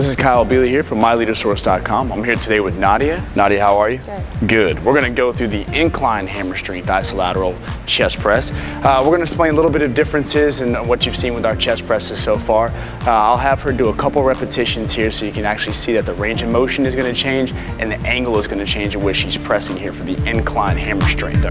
This is Kyle Bealey here from MyLeaderSource.com. I'm here today with Nadia. Nadia, how are you? Good. We're going to go through the Incline hammer strength isolateral chest press. We're going to explain a little bit of differences in what you've seen with our chest presses so far. I'll have her do a couple repetitions here so you can actually see that the range of motion is going to change and the angle is going to change at which she's pressing here for the Incline hammer strength.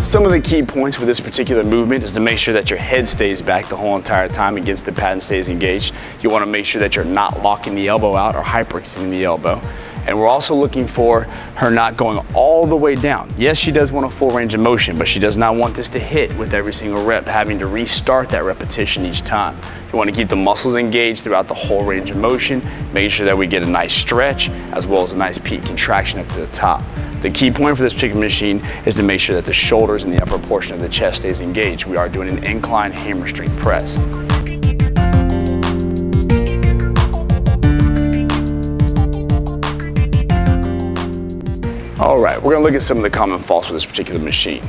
Some of the key points with this particular movement is to make sure that your head stays back the whole entire time against the pad and stays engaged. You want to make sure that you're not locking the elbow out or hyperextending the elbow. And we're also looking for her not going all the way down. Yes, she does want a full range of motion, but she does not want this to hit with every single rep, having to restart that repetition each time. You want to keep the muscles engaged throughout the whole range of motion, making sure that we get a nice stretch as well as a nice peak contraction up to the top. The key point for this particular machine is to make sure that the shoulders and the upper portion of the chest stays engaged. We are doing an incline hammer strength press. All right, we're gonna look at some of the common faults with this particular machine.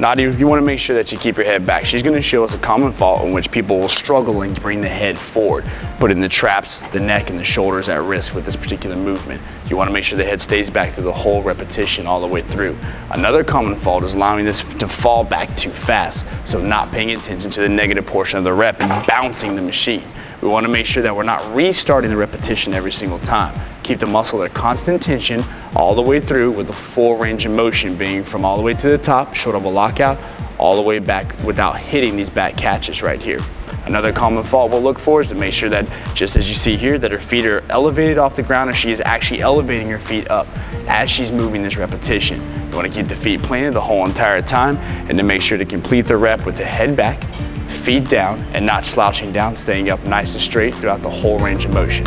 Nadia, you wanna make sure that you keep your head back. She's gonna show us a common fault in which people will struggle and bring the head forward, putting the traps, the neck, and the shoulders at risk with this particular movement. You wanna make sure the head stays back through the whole repetition all the way through. Another common fault is allowing this to fall back too fast, so not paying attention to the negative portion of the rep and bouncing the machine. We wanna make sure that we're not restarting the repetition every single time. Keep the muscle at constant tension all the way through with the full range of motion being from all the way to the top, shoulder will lock out, all the way back without hitting these back catches right here. Another common fault we'll look for is to make sure that, just as you see here, that her feet are elevated off the ground, or she is actually elevating her feet up as she's moving this repetition. You wanna keep the feet planted the whole entire time and to make sure to complete the rep with the head back, feet down, and not slouching down, staying up nice and straight throughout the whole range of motion.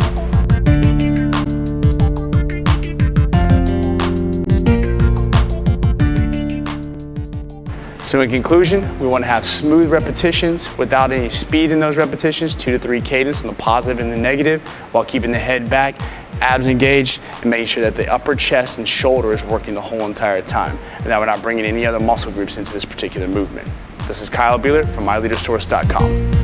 So in conclusion, we want to have smooth repetitions without any speed in those repetitions, 2 to 3 cadence on the positive and the negative, while keeping the head back, abs engaged, and making sure that the upper chest and shoulder is working the whole entire time, and that we're not bringing any other muscle groups into this particular movement. This is Kyle Bealey from MyLeaderSource.com.